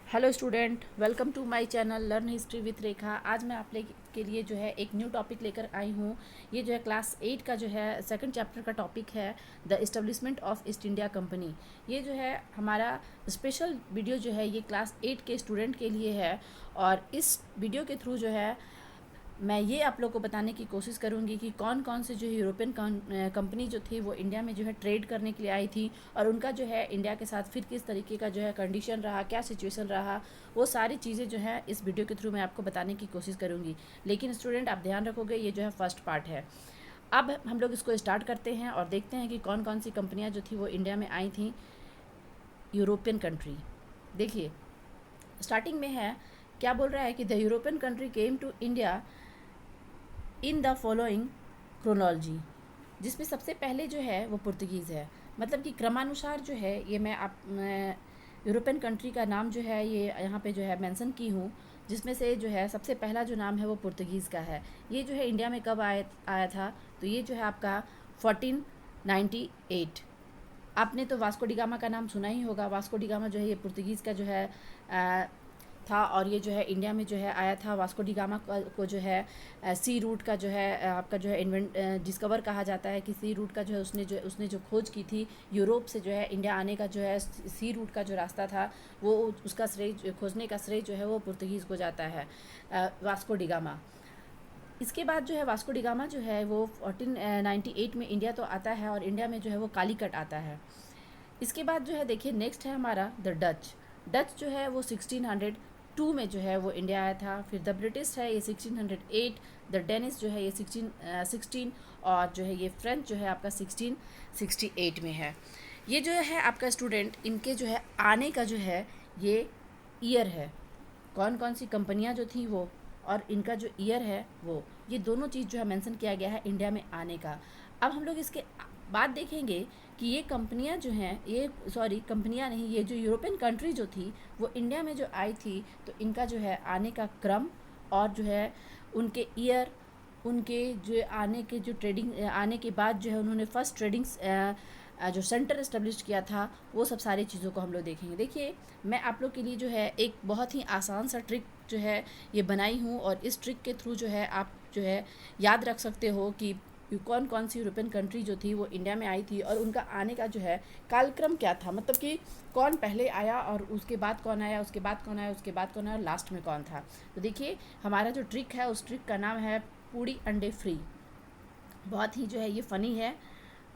Hello student, welcome to my channel learn history with Rekha. आज मैं आप के लिए जो है एक न्यू टॉपिक लेकर आई हूँ। ये जो है क्लास 8 का जो है सेकंड चैप्टर का टॉपिक है the establishment of east India company. ये जो है हमारा स्पेशल वीडियो जो है ये क्लास 8 के स्टूडेंट के लिए है। और इस वीडियो के थ्रू जो है मैं ये आप लोग को बताने की कोशिश करूँगी कि कौन कौन से जो यूरोपियन कंपनी जो थी वो इंडिया में जो है ट्रेड करने के लिए आई थी, और उनका जो है इंडिया के साथ फिर किस तरीके का जो है कंडीशन रहा, क्या सिचुएशन रहा, वो सारी चीज़ें जो है इस वीडियो के थ्रू मैं आपको बताने की कोशिश करूँगी। लेकिन स्टूडेंट आप ध्यान रखोगे, ये जो है फर्स्ट पार्ट है। अब हम लोग इसको स्टार्ट करते हैं और देखते हैं कि कौन कौन सी कंपनियाँ जो थी वो इंडिया में आई थी, यूरोपियन कंट्री। देखिए स्टार्टिंग में है, क्या बोल रहा है कि the European country came to India in the following chronology, जिसमें सबसे पहले जो है वो पुर्तगीज़ है। मतलब कि क्रमानुसार जो है ये मैं यूरोपियन कंट्री का नाम जो है ये यहाँ पे जो है मेंशन की हूँ, जिसमें से जो है सबसे पहला जो नाम है वो पुर्तगीज़ का है। ये जो है इंडिया में कब आया था, तो ये जो है आपका 1498। आपने तो वास्को डिगामा का नाम सुना ही होगा। वास्को डिगामा जो है ये पुर्तगीज़ का जो है था, और ये जो है इंडिया में जो है आया था। वास्को डिगामा को जो है सी रूट का जो है आपका जो है डिस्कवर कहा जाता है कि सी रूट का जो है उसने जो खोज की थी यूरोप से जो है इंडिया आने का, जो है सी रूट का जो रास्ता था वो उसका श्रेय, खोजने का श्रेय जो है वो पुर्तगीज़ को जाता है, वास्को डिगामा। इसके बाद जो है वास्को डिगामा जो है वो 1498 में इंडिया तो आता है, और इंडिया में जो है वो कालीकट आता है। इसके बाद जो है देखिए नेक्स्ट है हमारा द डच। डच जो है वो 1602 में जो है वो इंडिया आया था। फिर द ब्रिटिश है ये 1608, द डेनिस जो है ये 1616, और जो है ये फ्रेंच जो है आपका 1668 में है। ये जो है आपका स्टूडेंट इनके जो है आने का जो है ये ईयर है, कौन कौन सी कंपनियां जो थी वो, और इनका जो ईयर है वो, ये दोनों चीज़ जो है मेंशन किया गया है इंडिया में आने का। अब हम लोग इसके बाद देखेंगे कि ये कंपनियां जो हैं, ये सॉरी कंपनियां नहीं, ये जो यूरोपियन कंट्री जो थी वो इंडिया में जो आई थी, तो इनका जो है आने का क्रम और जो है उनके ईयर, उनके जो आने के जो ट्रेडिंग आने के बाद जो है उन्होंने फर्स्ट ट्रेडिंग जो सेंटर इस्टेब्लिश किया था, वो सब सारी चीज़ों को हम लोग देखेंगे। देखिए मैं आप लोग के लिए जो है एक बहुत ही आसान सा ट्रिक जो है ये बनाई हूँ, और इस ट्रिक के थ्रू जो है आप जो है याद रख सकते हो कि कौन कौन सी यूरोपियन कंट्री जो थी वो इंडिया में आई थी, और उनका आने का जो है कालक्रम क्या था। मतलब कि कौन पहले आया और उसके बाद कौन आया, उसके बाद कौन आया, उसके बाद कौन आया, और लास्ट में कौन था। तो देखिए हमारा जो ट्रिक है उस ट्रिक का नाम है पूड़ी अंडे फ्री। बहुत ही जो है ये फ़नी है।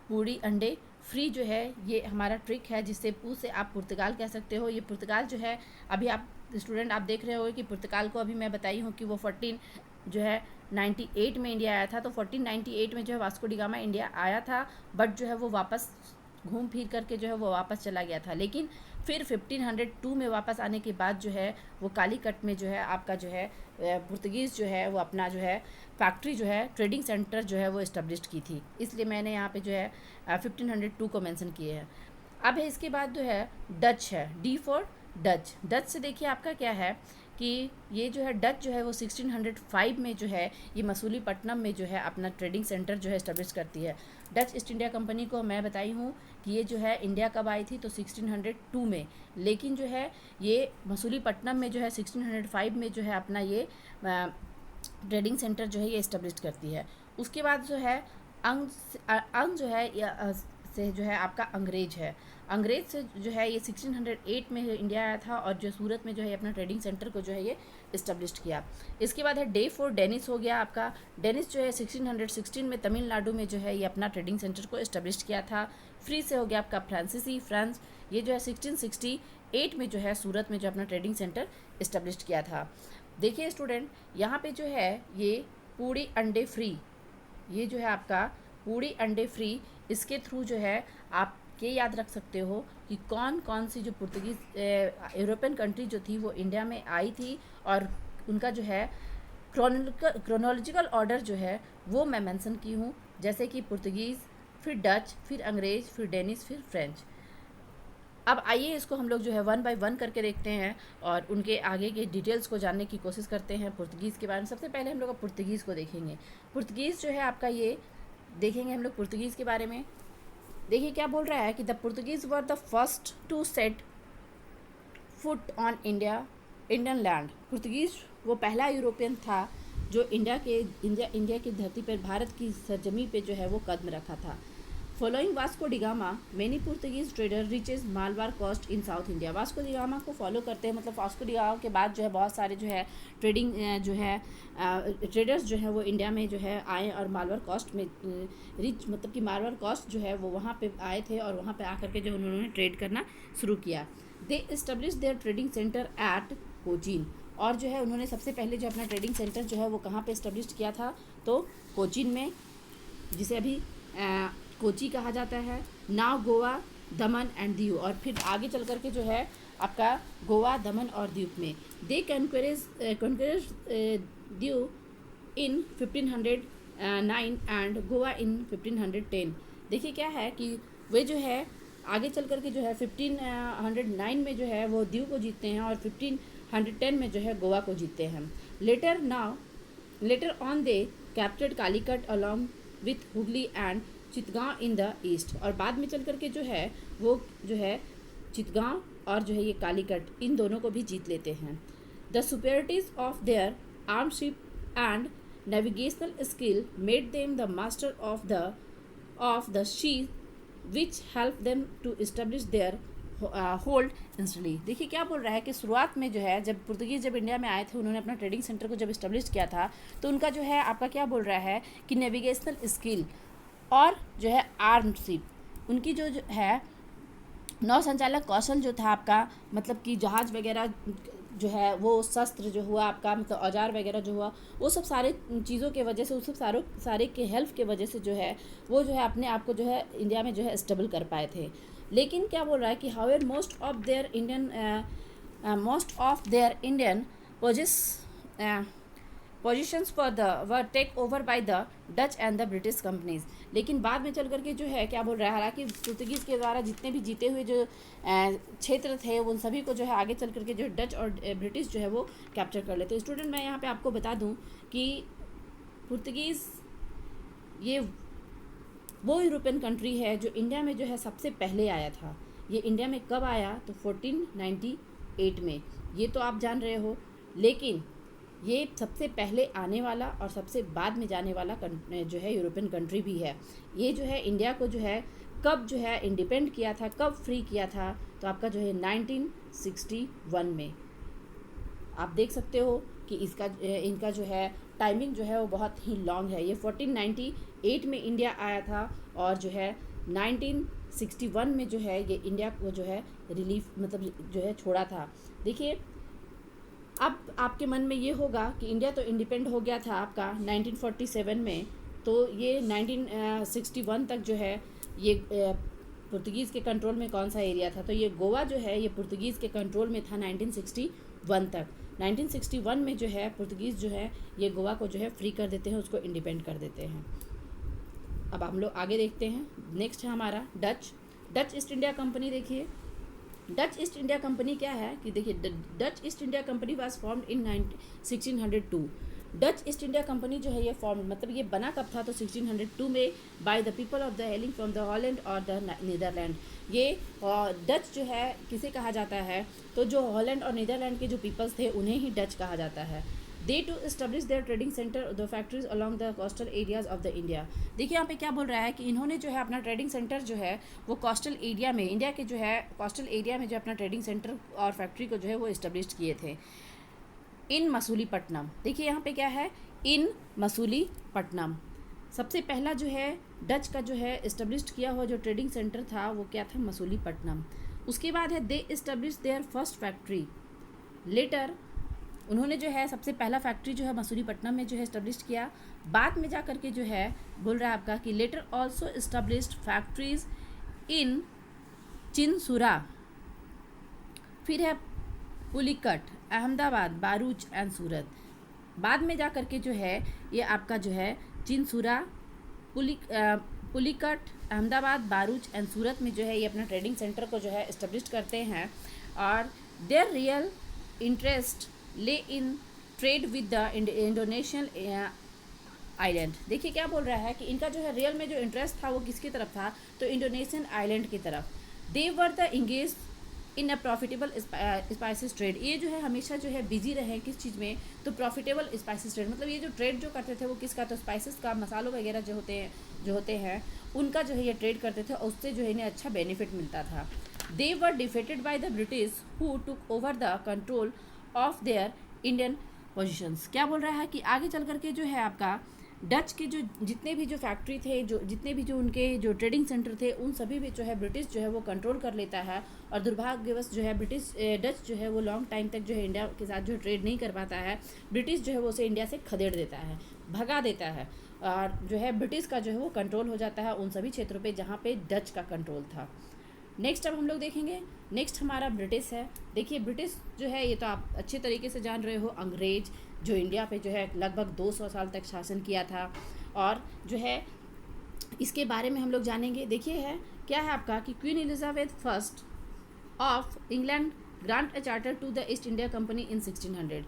पूड़ी अंडे फ्री जो है ये हमारा ट्रिक है, जिससे पू से आप पुर्तगाल कह सकते हो। ये पुर्तगाल जो है अभी आप स्टूडेंट आप देख रहे हो कि पुर्तगाल को अभी मैं बताई हूँ कि वो 14 जो है 98 में इंडिया आया था। तो 1498 में जो है वास्को डिगामा इंडिया आया था, बट जो है वो वापस घूम फिर करके जो है वो वापस चला गया था। लेकिन फिर 1502 में वापस आने के बाद जो है वो कालीकट में जो है आपका जो है पुर्तगीज़ जो है वो अपना जो है फैक्ट्री जो है ट्रेडिंग सेंटर जो है वो इस्टेब्लिश की थी। इसलिए मैंने यहाँ पे जो है 1502 को मेंशन किए हैं। अब है इसके बाद जो है डच है, डी फॉर डच। डच से देखिए आपका क्या है कि ये जो है डच जो है वो 1605 में जो है ये मसूलीपट्टनम में जो है अपना ट्रेडिंग सेंटर जो है इस्टेब्लिश करती है। डच ईस्ट इंडिया कंपनी को मैं बताई हूँ कि ये जो है इंडिया कब आई थी, तो 1602 में। लेकिन जो है ये मसूलीपट्टनम में जो है 1605 में जो है अपना ये ट्रेडिंग सेंटर जो है ये इस्टेब्लिश करती है। उसके बाद जो है अंग जो है से जो है आपका अंग्रेज है। अंग्रेज से जो है ये 1608 में इंडिया आया था, और जो सूरत में जो है अपना ट्रेडिंग सेंटर को जो है ये इस्टेब्लिश किया। इसके बाद है डे फॉर डेनिस हो गया आपका। डेनिस जो है 1616 में तमिलनाडु में जो है ये अपना ट्रेडिंग सेंटर को इस्टेब्लिश किया था। फ्री से हो गया आपका फ्रांसीसी फ्रांस। ये जो है 1668 में जो है सूरत में जो अपना ट्रेडिंग सेंटर इस्टेब्लिश किया था। देखिए स्टूडेंट यहाँ पे जो है ये पूड़ी अंडे फ्री, ये जो है आपका पूड़ी अंडे फ्री, इसके थ्रू जो है आप ये याद रख सकते हो कि कौन कौन सी जो पुर्तगीज़ यूरोपियन कंट्री जो थी वो इंडिया में आई थी, और उनका जो है क्रोनोलॉजिकल ऑर्डर जो है वो मैं मेंशन की हूँ। जैसे कि पुर्तगीज़, फिर डच, फिर अंग्रेज़, फिर डेनिस, फिर फ्रेंच। अब आइए इसको हम लोग जो है वन बाय वन करके देखते हैं, और उनके आगे के डिटेल्स को जानने की कोशिश करते हैं पुर्तगीज़ के बारे में। सबसे पहले हम लोग पुर्तगीज़ को देखेंगे। पुर्तगीज़ जो है आपका ये देखेंगे हम लोग पुर्तगीज़ के बारे में। देखिए क्या बोल रहा है कि the Portuguese were the first to set foot on Indian land. Portuguese वो पहला यूरोपियन था जो इंडिया की धरती पर, भारत की सरजमी पे जो है वो कदम रखा था। Following Vasco da Gama many Portuguese trader reaches Malabar coast in South India. Vasco da Gama को फॉलो करते हैं, मतलब वास्को डिगामा के बाद जो है बहुत सारे जो है ट्रेडिंग जो है ट्रेडर्स जो है वो इंडिया में जो है आए और मालबार कोस्ट में रिच, मतलब कि मालबार कोस्ट जो है वो वहाँ पे आए थे और वहाँ पे आकर के जो उन्होंने ट्रेड करना शुरू किया। They establish their trading centre at Cochin, और जो है उन्होंने सबसे पहले जो अपना ट्रेडिंग सेंटर जो है वो कहाँ पे इस्टब्लिश किया था, तो कोचीन में, जिसे अभी कोची कहा जाता है। नाव गोवा, दमन एंड दीव, और फिर आगे चल कर के जो है आपका गोवा, दमन और द्वीप में। दे कॉन्करेज दीव इन 1509 एंड गोवा इन 1510। देखिए क्या है कि वे जो है आगे चल कर के जो है 1509 में जो है वो दीव को जीतते हैं और 1510 में जो है गोवा को जीतते हैं। Later on they captured Calicut along with Hooghly and Chittagong in the east, और बाद में चल करके जो है वो जो है चितगांव और जो है ये कालीकट, इन दोनों को भी जीत लेते हैं। The superiorities of their arm ship and navigational skill made them the master of the sea which help them to establish their hold instantly. देखिए क्या बोल रहा है कि शुरुआत में जो है जब पुर्तगीज जब इंडिया में आए थे, उन्होंने अपना ट्रेडिंग सेंटर को जब इस्टेब्लिश किया था, तो उनका जो है आपका क्या बोल रहा है कि नेविगेशनल स्किल और जो है आर्मशिप, उनकी जो है नौ संचालक कौशल जो था आपका, मतलब कि जहाज़ वगैरह जो है वो शस्त्र जो हुआ आपका, मतलब औजार वगैरह जो हुआ, वो सब सारे चीज़ों के वजह से, उस सब सारे के हेल्प के वजह से जो है वो जो है अपने आप को जो है इंडिया में जो है स्टेबल कर पाए थे। लेकिन क्या बोल रहा है कि however most of their Indian positions for the were take over by the Dutch and the British companies. लेकिन बाद में चल करके जो है क्या बोल रहा है, हालांकि पुर्तगीज़ के द्वारा जितने भी जीते हुए जो क्षेत्र थे उन सभी को जो है आगे चल करके जो डच और ब्रिटिश जो है वो कैप्चर कर लेते। स्टूडेंट मैं यहाँ पे आपको बता दूँ कि पुर्तगीज़ ये वो यूरोपियन कंट्री है जो इंडिया में जो है सबसे पहले आया था। ये इंडिया में कब आया, तो 1498 में, ये तो आप जान रहे हो। लेकिन ये सबसे पहले आने वाला और सबसे बाद में जाने वाला जो है यूरोपियन कंट्री भी है। ये जो है इंडिया को जो है कब जो है इंडिपेंड किया था, कब फ्री किया था, तो आपका जो है 1961 में। आप देख सकते हो कि इनका जो है टाइमिंग जो है वो बहुत ही लॉन्ग है। ये 1498 में इंडिया आया था और जो है 1961 में जो है ये इंडिया को जो है रिलीफ, मतलब जो है छोड़ा था। देखिए अब आपके मन में ये होगा कि इंडिया तो इंडिपेंड हो गया था आपका 1947 में, तो ये 1961 तक जो है ये पुर्तगीज़ के कंट्रोल में कौन सा एरिया था, तो ये गोवा जो है ये पुर्तगीज़ के कंट्रोल में था 1961 तक। 1961 में जो है पुर्तगीज़ जो है ये गोवा को जो है फ्री कर देते हैं, उसको इंडिपेंड कर देते हैं। अब हम लोग आगे देखते हैं। नेक्स्ट है हमारा डच ईस्ट इंडिया कंपनी। देखिए डच ईस्ट इंडिया कंपनी क्या है कि देखिए Dutch east India Company was formed in 1602। Dutch east India Company जो है ये फॉर्म, मतलब ये बना कब था, तो 1602 में by the people of the hailing from the Holland और द नीदरलैंड। ये डच जो है किसे कहा जाता है, तो जो हॉलैंड और नीदरलैंड के जो पीपल्स थे उन्हें ही डच कहा जाता है। They to establish their trading centre the factories along the coastal areas of the India. देखिए यहाँ पे क्या बोल रहा है कि इन्होंने जो है अपना ट्रेडिंग सेंटर जो है वो कोस्टल एरिया में, इंडिया के जो है कोस्टल एरिया में जो अपना ट्रेडिंग सेंटर और फैक्ट्री को जो है वो इस्टेब्लिश किए थे इन मसूलीपट्टनम। देखिए यहाँ पे क्या है, इन मसूलीपट्टनम। सबसे पहला जो है डच का जो है इस्टेब्लिश किया हुआ जो ट्रेडिंग सेंटर था वो क्या था, मसूलीपट्टनम। उसके बाद है they establish their first factory. Later उन्होंने जो है सबसे पहला फैक्ट्री जो है मसूलीपट्टनम में जो है इस्टेब्लिश किया। बाद में जा कर के जो है बोल रहा है आपका कि later also established factories in Chinsura, फिर है पुलिकट, अहमदाबाद, बारूच एंड सूरत। बाद में जा कर के जो है ये आपका जो है चिनसुरा, पुलिकट, अहमदाबाद, बारूच एंड सूरत में जो है ये अपना ट्रेडिंग सेंटर को जो है इस्टेब्लिश करते हैं। और देयर रियल इंटरेस्ट ले in trade with the Indonesian island. देखिए क्या बोल रहा है कि इनका जो है रियल में जो इंटरेस्ट था वो किसकी तरफ था, तो इंडोनेशियन आइलैंड की तरफ। They were the engage in a profitable spices trade. ये जो है हमेशा जो है बिजी रहे किस चीज़ में, तो प्रॉफिटेबल स्पाइसेस ट्रेड, मतलब ये जो ट्रेड जो करते थे वो किसका, तो स्पाइसेस का, मसालों वगैरह जो होते हैं उनका जो है ये ट्रेड करते थे और उससे जो है इन्हें अच्छा बेनिफिट मिलता था। They were defeated by the British who took over the control of their Indian positions. क्या बोल रहा है कि आगे चल करके जो है आपका डच के जो जितने भी जो फैक्ट्री थे, जो जितने भी जो उनके जो ट्रेडिंग सेंटर थे, उन सभी भी जो है ब्रिटिश जो है वो कंट्रोल कर लेता है। और दुर्भाग्यवश जो है ब्रिटिश डच जो है वो लॉन्ग टाइम तक जो है इंडिया के साथ जो ट्रेड नहीं कर पाता है। ब्रिटिश जो है वो उसे इंडिया से खदेड़ देता है, भगा देता है, और जो है ब्रिटिश का जो है वो कंट्रोल हो जाता है उन सभी क्षेत्रों पे जहाँ पे डच का कंट्रोल था। नेक्स्ट अब हम लोग देखेंगे, नेक्स्ट हमारा ब्रिटिश है। देखिए ब्रिटिश जो है ये तो आप अच्छे तरीके से जान रहे हो, अंग्रेज जो इंडिया पे जो है लगभग 200 साल तक शासन किया था। और जो है इसके बारे में हम लोग जानेंगे। देखिए है क्या है आपका कि Queen Elizabeth first of England grant a charter to the East India Company in 1600।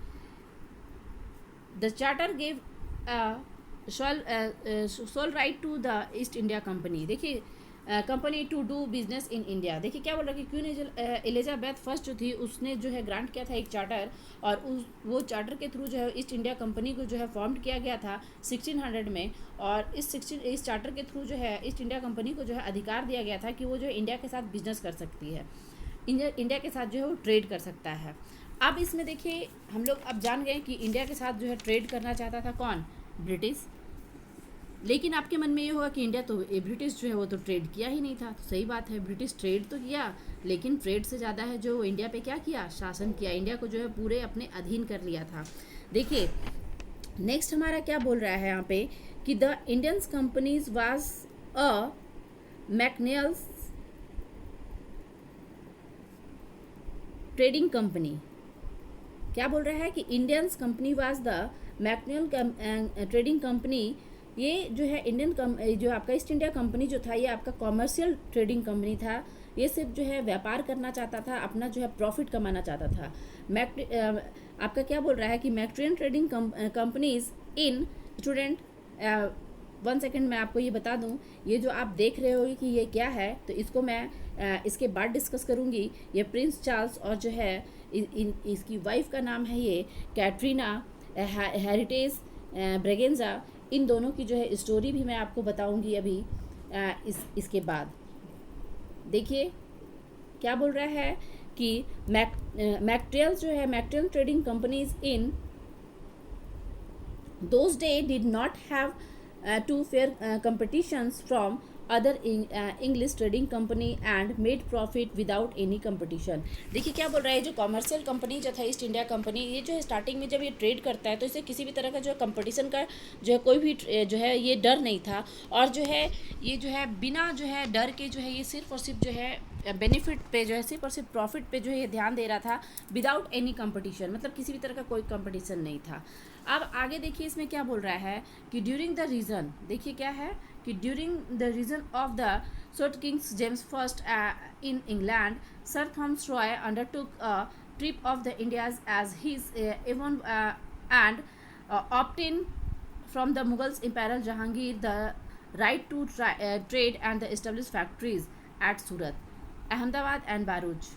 The charter gave sole right to the East India Company. देखिए company to do business in India. देखिए क्या बोल रहा है कि क्वीन एलिजाबेथ फर्स्ट जो थी उसने जो है ग्रांट किया था एक चार्टर, और वो चार्टर के थ्रू जो है ईस्ट इंडिया कंपनी को जो है फॉर्म किया गया था 1600 में। और इस चार्टर के थ्रू जो है ईस्ट इंडिया कंपनी को जो है अधिकार दिया गया था कि वो जो है इंडिया के साथ बिजनेस कर सकती है, इंडिया के साथ जो है वो ट्रेड कर सकता है। अब इसमें देखिए हम लोग अब जान गए कि इंडिया के साथ जो है ट्रेड करना चाहता था कौन, ब्रिटिश। लेकिन आपके मन में ये होगा कि इंडिया तो ब्रिटिश जो है वो तो ट्रेड किया ही नहीं था। तो सही बात है, ब्रिटिश ट्रेड तो किया, लेकिन ट्रेड से ज़्यादा है जो इंडिया पे क्या किया, शासन किया, इंडिया को जो है पूरे अपने अधीन कर लिया था। देखिए नेक्स्ट हमारा क्या बोल रहा है यहाँ पे कि the Indian companies was a mercantiles trading company. क्या बोल रहा है कि Indians company was the mercantile trading company. ये जो है जो आपका ईस्ट इंडिया कंपनी जो था ये आपका कॉमर्शियल ट्रेडिंग कंपनी था। ये सिर्फ जो है व्यापार करना चाहता था, अपना जो है प्रॉफिट कमाना चाहता था। आपका क्या बोल रहा है कि mercantile trading companies in student, 1 second मैं आपको ये बता दूं, ये जो आप देख रहे हो कि ये क्या है तो इसको मैं इसके बाद डिस्कस करूंगी। ये प्रिंस चार्ल्स और जो है इसकी वाइफ का नाम है ये कैटरीना हेरिटेज ब्रेगेंजा। इन दोनों की जो है स्टोरी भी मैं आपको बताऊंगी अभी इसके बाद। देखिए क्या बोल रहा है कि मैक्ट्रियल जो है mercantile trading companies in those days did not have two fair competitions from other English trading company and made profit without any competition। देखिए क्या बोल रहा है, जो कॉमर्शियल कंपनी जो था ईस्ट इंडिया कंपनी, ये जो है स्टार्टिंग में जब ये ट्रेड करता है तो इसे किसी भी तरह का जो है कंपटीशन का जो है कोई भी जो है ये डर नहीं था। और जो है ये जो है बिना जो है डर के जो है ये सिर्फ और सिर्फ जो है बेनिफिट पे जो है सिर्फ और सिर्फ प्रॉफिट पे जो है ये ध्यान दे रहा था, विदाउट एनी कंपटीशन, मतलब किसी भी तरह का कोई कंपटीशन नहीं था। अब आगे देखिए इसमें क्या बोल रहा है कि ड्यूरिंग द रीजन, देखिए क्या है कि during the reign of the Stuart kings James first in England, sir Thomas Roe undertook a trip of the Indias as his envoy and obtain from the Mughals imperial Jahangir the right to trade and the establish factories at Surat, Ahmedabad and Bharuch.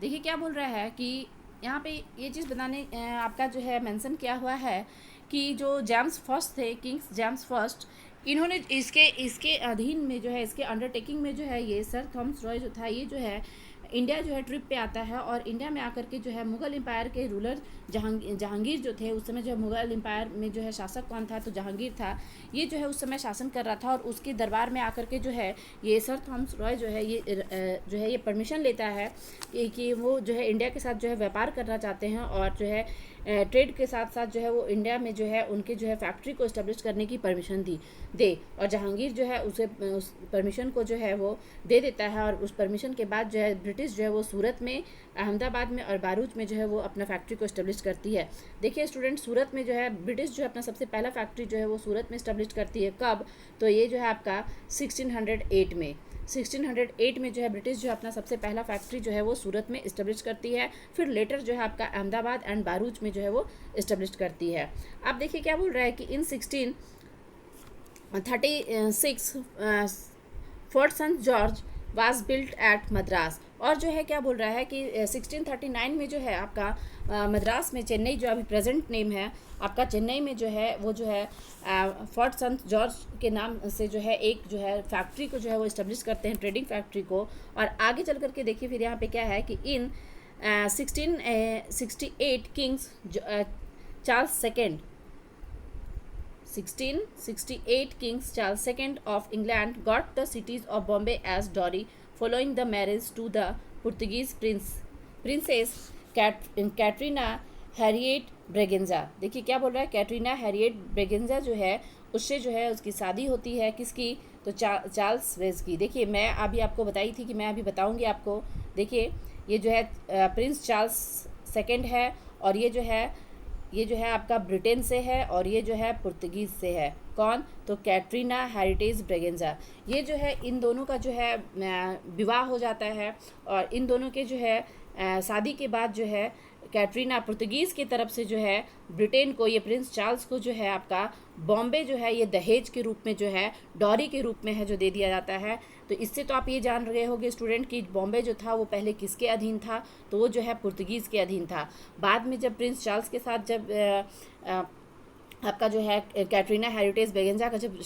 देखिए क्या बोल रहा है कि यहाँ पे ये चीज़ बताने आपका जो है मेंशन किया हुआ है कि जो जेम्स फर्स्ट थे, किंग्स जेम्स फर्स्ट, इन्होंने इसके अधीन में जो है इसके अंडरटेकिंग में जो है ये सर थॉमस रॉय जो था ये जो है इंडिया जो है ट्रिप पे आता है। और इंडिया में आकर के जो है मुग़ल एम्पायर के रूलर जहांगीर जो थे, उस समय जो है मुग़ल एम्पायर में जो है शासक कौन था, तो जहांगीर था। ये जो है उस समय शासन कर रहा था और उसके दरबार में आकर के जो है ये सर थॉमस रॉय जो है ये परमिशन लेता है कि वो जो है इंडिया के साथ जो है व्यापार करना चाहते हैं और जो है ट्रेड के साथ साथ जो है वो इंडिया में जो है उनके जो है फैक्ट्री को इस्टेब्लिश करने की परमिशन दे। और जहांगीर जो है उस परमिशन को जो है वो दे देता है। और उस परमिशन के बाद जो है ब्रिटिश जो है वो सूरत में, अहमदाबाद में और बारूच में जो है वो अपना फैक्ट्री को इस्टेब्लिश करती है। देखिए स्टूडेंट, सूरत में जो है ब्रिटिश जो है अपना सबसे पहला फैक्ट्री जो है वो सूरत में इस्टेब्लिश करती है। कब? तो ये जो है आपका 1608 में 1608 में जो है ब्रिटिश जो है अपना सबसे पहला फैक्ट्री जो है वो सूरत में इस्टेब्लिश करती है। फिर लेटर जो है आपका अहमदाबाद एंड बारूच में जो है वो इस्टेब्लिश करती है। अब देखिए क्या बोल रहा है कि in 1636 Fort Saint George was built at Madras और जो है क्या बोल रहा है कि 1639 में जो है आपका मद्रास में, चेन्नई जो अभी प्रेजेंट नेम है आपका चेन्नई में जो है वो जो है फोर्ट सेंट जॉर्ज के नाम से जो है एक जो है फैक्ट्री को जो है वो इस्टेब्लिश करते हैं, ट्रेडिंग फैक्ट्री को। और आगे चल करके देखिए फिर यहाँ पे क्या है कि इन 1668 Kings Charles second 1668 Kings Charles II of England got the cities of Bombay as dowry following the marriage to the Portuguese princess Katrina Harriet Braganza. देखिए क्या बोल रहा है, कैटरीना हैरिएट ब्रेगेंजा जो है उससे जो है उसकी शादी होती है, किसकी, तो चार्ल्स वेज की। देखिए मैं अभी आपको बताई थी कि मैं अभी बताऊंगी आपको। देखिए ये जो है प्रिंस चार्ल्स सेकेंड है, और ये जो है आपका ब्रिटेन से है, और ये जो है पुर्तगीज़ से है। कौन, तो कैटरीना हैरिटेज ब्रेगेंजा। ये जो है इन दोनों का जो है विवाह हो जाता है, और इन दोनों के जो है शादी के बाद जो है कैटरीना पुर्तगीज़ की तरफ से जो है ब्रिटेन को, ये प्रिंस चार्ल्स को जो है आपका बॉम्बे जो है ये दहेज के रूप में जो है, डॉरी के रूप में है जो दे दिया जाता है। तो इससे तो आप ये जान रहे होंगे स्टूडेंट कि बॉम्बे जो था वो पहले किसके अधीन था, तो वो जो है पुर्तगीज़ के अधीन था। बाद में जब प्रिंस चार्ल्स के साथ जब आपका जो है कैटरीना हैरिटेज ब्रेगेंजा का जब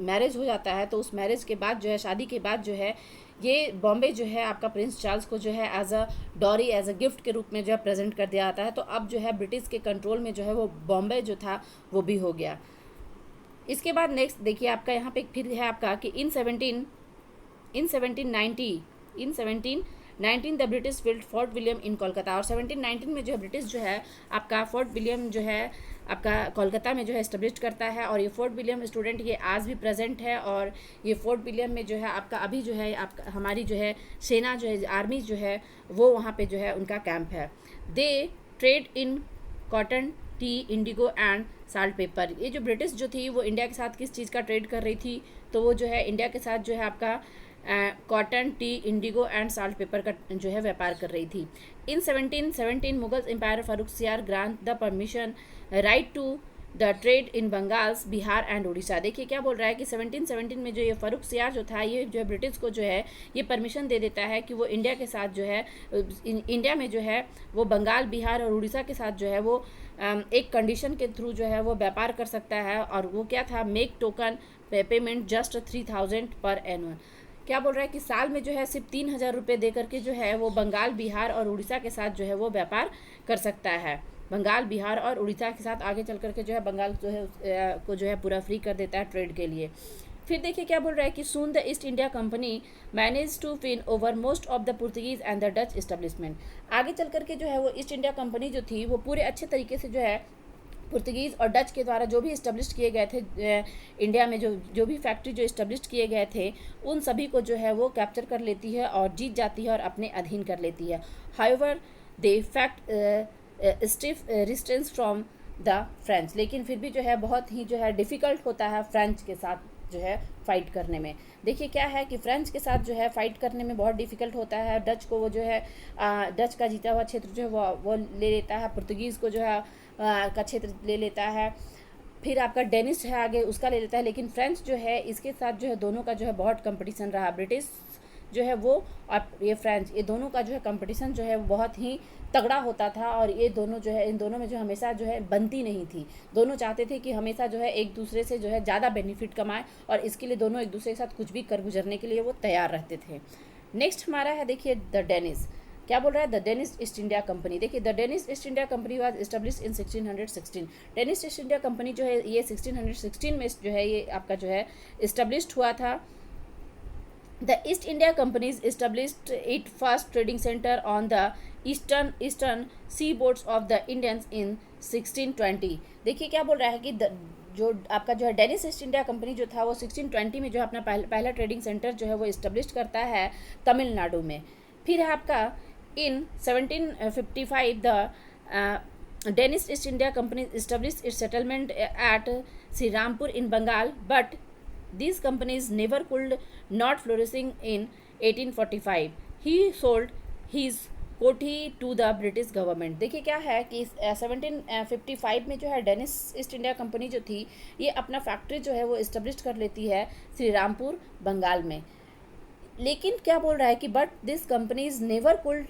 मैरिज हो जाता है, तो उस मैरिज के बाद जो है, शादी के बाद जो है ये बॉम्बे जो है आपका प्रिंस चार्ल्स को जो है as a dowry, as a gift के रूप में जो है प्रेजेंट कर दिया जाता है। तो अब जो है ब्रिटिश के कंट्रोल में जो है वो बॉम्बे जो था वो भी हो गया। इसके बाद नेक्स्ट देखिए आपका यहाँ पे फिर है आपका कि in 1719 the British build Fort William in Kolkata. और 1719 में जो है ब्रिटिश जो है आपका फोर्ट विलियम जो है आपका कोलकाता में जो है इस्टेब्लिश करता है। और ये फोर्ट विलियम स्टूडेंट ये आज भी प्रेजेंट है, और ये फोर्ट विलियम में जो है आपका अभी जो है आपका हमारी जो है सेना जो है, आर्मी जो है वो वहाँ पे जो है उनका कैंप है। दे trade in cotton, tea, indigo and salt paper. ये जो ब्रिटिश जो थी वो इंडिया के साथ किस चीज़ का ट्रेड कर रही थी, तो वो जो है इंडिया के साथ जो है आपका cotton, tea, indigo and salt paper का जो है व्यापार कर रही थी। In 1717 Mughal empire Farrukhsiyar grant the permission right to the trade in Bengals, Bihar and Orissa. देखिए क्या बोल रहा है कि 1717 में जो ये फारूकसियार जो था, ये जो है ब्रिटिश को जो है ये परमिशन दे देता है कि वो इंडिया के साथ जो है इंडिया में जो है वो बंगाल, बिहार और उड़ीसा के साथ जो है वो एक कंडीशन के थ्रू जो है वो व्यापार कर सकता है। और वो क्या था, मेक टोकन पेमेंट जस्ट 3000 पर एनुअल। क्या बोल रहा है कि साल में जो है सिर्फ 3000 रुपये दे करके जो है वो बंगाल, बिहार और उड़ीसा के साथ जो है वो व्यापार कर सकता है। बंगाल, बिहार और उड़ीसा के साथ आगे चल करके जो है बंगाल जो है को जो है पूरा फ्री कर देता है ट्रेड के लिए। फिर देखिए क्या बोल रहा है कि soon the East India Company manage to win over most of the Portuguese and the Dutch establishment. आगे चल करके जो है वो ईस्ट इंडिया कंपनी जो थी वो पूरे अच्छे तरीके से जो है पुर्तगीज़ और डच के द्वारा जो भी इस्टेब्लिश किए गए थे इंडिया में, जो भी फैक्ट्री जो इस्टेब्लिश किए गए थे उन सभी को जो है वो कैप्चर कर लेती है और जीत जाती है और अपने अधीन कर लेती है। However they fact stiff resistance from the French. लेकिन फिर भी जो है बहुत ही जो है डिफ़िकल्ट होता है फ्रेंच के साथ जो है फाइट करने में। देखिए क्या है कि फ्रेंच के साथ जो है फाइट करने में बहुत डिफ़िकल्ट होता है। डच को वो जो है डच का जीता हुआ क्षेत्र जो है वो ले लेता है, पुर्तगीज़ को जो है का क्षेत्र ले लेता है, फिर आपका डेनिश है आगे उसका ले लेता है। लेकिन फ्रेंच जो है इसके साथ जो है दोनों का जो है बहुत कंपटीशन रहा। ब्रिटिश जो है वो और ये फ्रेंच, ये दोनों का जो है कंपटीशन जो है वो बहुत ही तगड़ा होता था। और ये दोनों जो है इन दोनों में जो हमेशा जो है बनती नहीं थी। दोनों चाहते थे कि हमेशा जो है एक दूसरे से जो है ज़्यादा बेनिफिट कमाएं, और इसके लिए दोनों एक दूसरे के साथ कुछ भी कर गुजरने के लिए वो तैयार रहते थे। नेक्स्ट हमारा है देखिए द डेनिश। क्या बोल रहा है, the Danish East India Company. देखिए the Danish East India Company was establish in 1616। Danish East India Company जो है ये 1616 में जो है ये आपका जो है इस्टेब्लिश्ड हुआ था। The East India Companies established its first trading center on the eastern seaboards of the Indians in 1620। देखिए क्या बोल रहा है कि जो आपका जो है डेनिश ईस्ट इंडिया कंपनी जो था वो 1620 में जो है अपना पहला ट्रेडिंग सेंटर जो है वो इस्टेब्लिश करता है तमिलनाडु में। फिर है आपका in 1755 the Danish East India Company establish its settlement at Shrirampur in Bengal, but these companies never could not flourishing in 1845। He sold his कोठी टू द ब्रिटिश गवर्नमेंट। देखिए क्या है कि 1755 में जो है डेनिश ईस्ट इंडिया कंपनी जो थी ये अपना फैक्ट्री जो है वो इस्टेब्लिश कर लेती है श्री रामपुर बंगाल में। लेकिन क्या बोल रहा है कि but this company is never could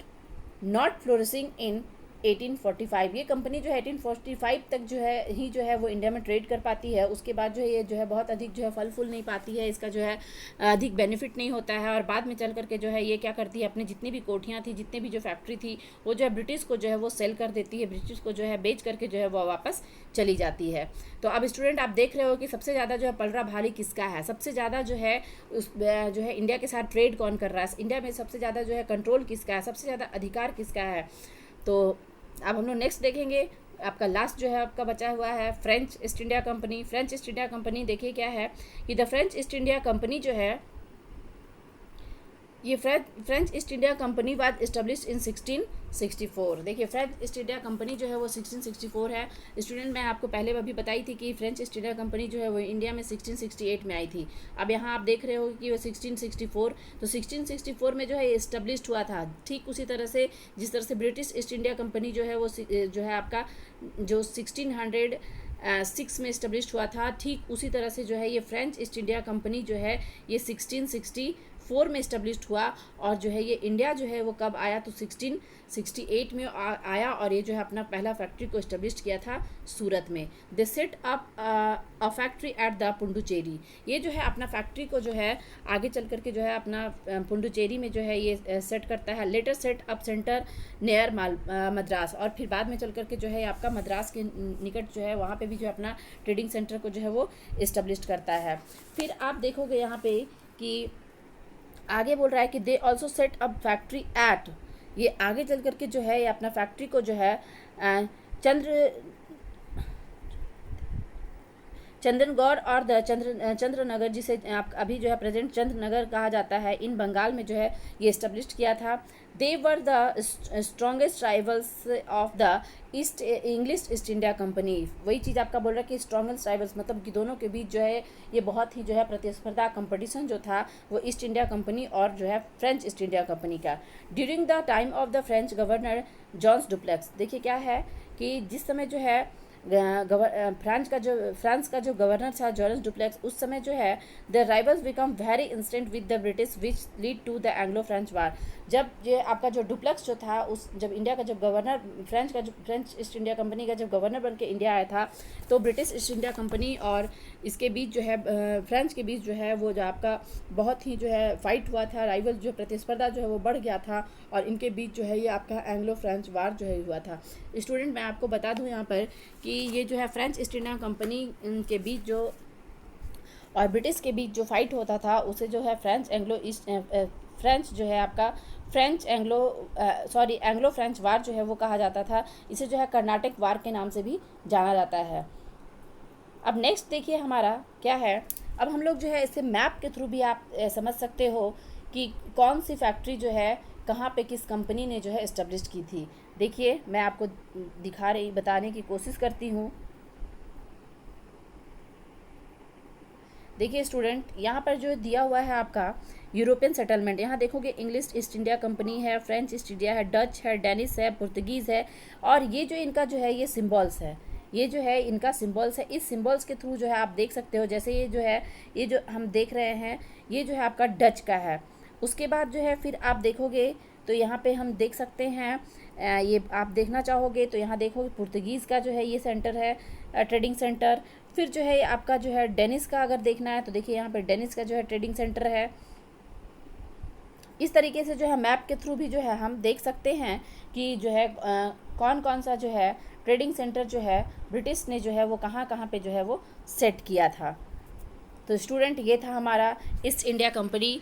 not flourishing in 1845। ये कंपनी जो है 1845 तक जो है ही जो है वो इंडिया में ट्रेड कर पाती है। उसके बाद जो है ये जो है बहुत अधिक जो है फल फूल नहीं पाती है, इसका जो है अधिक बेनिफिट नहीं होता है, और बाद में चल करके जो है ये क्या करती है, अपनी जितनी भी कोठियाँ थी, जितनी भी जो फैक्ट्री थी, वो जो है ब्रिटिश को जो है वो सेल कर देती है, ब्रिटिश को जो है बेच करके जो है वो वापस चली जाती है। तो अब स्टूडेंट आप देख रहे हो कि सबसे ज़्यादा जो है पलड़ा भारी किसका है, सबसे ज़्यादा जो है उस जो है इंडिया के साथ ट्रेड कौन कर रहा है, इंडिया में सबसे ज़्यादा जो है कंट्रोल किसका है, सबसे ज़्यादा अधिकार किसका है। तो अब हम लोग नेक्स्ट देखेंगे, आपका लास्ट जो है आपका बचा हुआ है French East India company. French East India Company देखिए क्या है कि the French East India Company जो है ये French East India Company was established in 1664। देखिए फ्रेंच ईस्ट इंडिया कंपनी जो है वो 1664 है। स्टूडेंट मैं आपको पहले अभी बताई थी कि फ्रेंच ईस्ट इंडिया कंपनी जो है वो इंडिया में 1668 में आई थी। अब यहाँ आप देख रहे हो कि वो 1664, तो 1664 में जो है इस्टेब्लिश्ड हुआ था, ठीक उसी तरह से जिस तरह से ब्रिटिश ईस्ट इंडिया कंपनी जो है वो जो है आपका जो 1606 में इस्टेब्लिश्ड हुआ था, ठीक उसी तरह से जो है ये फ्रेंच ईस्ट इंडिया कंपनी जो है ये 1664 में इस्टेब्लिश्ड हुआ। और जो है ये इंडिया जो है वो कब आया, तो 1668 में आया, और ये जो है अपना पहला फैक्ट्री को इस्टेब्लिश किया था सूरत में। They set up a factory at the Puducherry. ये जो है अपना फैक्ट्री को जो है आगे चल करके जो है अपना पुडुचेरी में जो है ये सेट करता है। Later set up centre near Madras, और फिर बाद में चल करके जो है आपका मद्रास के निकट जो है वहाँ पे भी जो अपना ट्रेडिंग सेंटर को जो है वो इस्टेब्लिश करता है। फिर आप देखोगे यहाँ पे कि आगे बोल रहा है कि they also set up factory eight, ये आगे चल करके जो है ये अपना फैक्ट्री को जो है चंदनगौर और द चंद्रनगर, जिसे आप अभी जो है प्रेजेंट चंद्रनगर कहा जाता है, इन बंगाल में जो है ये इस्टेब्लिश किया था। They were the strongest rivals of the East English East India Company. वही चीज़ आपका बोल रहा है कि स्ट्रॉन्गेस्ट राइवल्स मतलब कि दोनों के बीच जो है ये बहुत ही जो है प्रतिस्पर्धा कंपटीशन जो था वो ईस्ट इंडिया कंपनी और जो है फ्रेंच ईस्ट इंडिया कंपनी का। During the time of the French governor Johns Dupleix, देखिए क्या है कि जिस समय जो है फ्रांस का जो गवर्नर था जॉर्ज डुप्लेक्स, उस समय जो है the rivals become very instant with the British which lead to the Anglo French war. जब ये आपका जो डुप्लेक्स जो था उस जब इंडिया का जब governor French East India Company का जब गवर्नर बन के इंडिया आया था, तो ब्रिटिश ईस्ट इंडिया कंपनी और इसके बीच जो है फ्रेंच के बीच जो है वो जो आपका बहुत ही जो है फाइट हुआ था, राइवल जो प्रतिस्पर्धा जो है वो बढ़ गया था, और इनके बीच जो है ये आपका एंग्लो फ्रेंच वार जो है हुआ था। स्टूडेंट मैं आपको बता दूं यहाँ पर कि ये जो है फ्रेंच ईस्ट इंडिया कंपनी के बीच जो और ब्रिटिश के बीच जो फाइट होता था उसे जो है फ्रेंच जो है आपका एंग्लो फ्रेंच वार जो है वो कहा जाता था। इसे जो है कर्नाटक वार के नाम से भी जाना जाता है। अब नेक्स्ट देखिए हमारा क्या है, अब हम लोग जो है इसे मैप के थ्रू भी आप समझ सकते हो कि कौन सी फैक्ट्री जो है कहाँ पे किस कंपनी ने जो है इस्टेब्लिश की थी। देखिए मैं आपको बताने की कोशिश करती हूँ। देखिए स्टूडेंट यहाँ पर जो दिया हुआ है आपका यूरोपियन सेटलमेंट, यहाँ देखोगे इंग्लिश ईस्ट इंडिया कंपनी है, फ्रेंच ईस्ट इंडिया है, डच है, डेनिश है, पुर्तगीज़ है, और ये जो इनका जो है ये सिम्बॉल्स है, ये जो है इनका सिम्बॉल्स है। इस सिम्बॉल्स के थ्रू जो है आप देख सकते हो, जैसे ये जो है ये जो हम देख रहे हैं ये जो है आपका डच का है। उसके बाद जो है फिर आप देखोगे तो यहाँ पे हम देख सकते हैं, ये आप देखना चाहोगे तो यहाँ देखोगे पुर्तगीज़ का जो है ये सेंटर है ट्रेडिंग सेंटर। फिर जो है आपका जो है डेनिश का अगर देखना है तो देखिए यहाँ पे डेनिश का जो है ट्रेडिंग सेंटर है। इस तरीके से जो है मैप के थ्रू भी जो है हम देख सकते हैं कि जो है कौन कौन सा जो है ट्रेडिंग सेंटर जो है ब्रिटिश ने जो है वो कहाँ कहाँ पे जो है वो सेट किया था। तो स्टूडेंट ये था हमारा east India company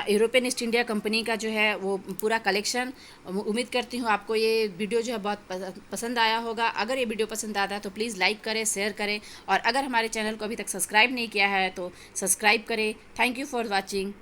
European east India Company का जो है वो पूरा कलेक्शन। उम्मीद करती हूँ आपको ये वीडियो जो है बहुत पसंद आया होगा। अगर ये वीडियो पसंद आता है तो प्लीज़ लाइक करें, शेयर करें, और अगर हमारे चैनल को अभी तक सब्सक्राइब नहीं किया है तो सब्सक्राइब करें। Thank you for watching.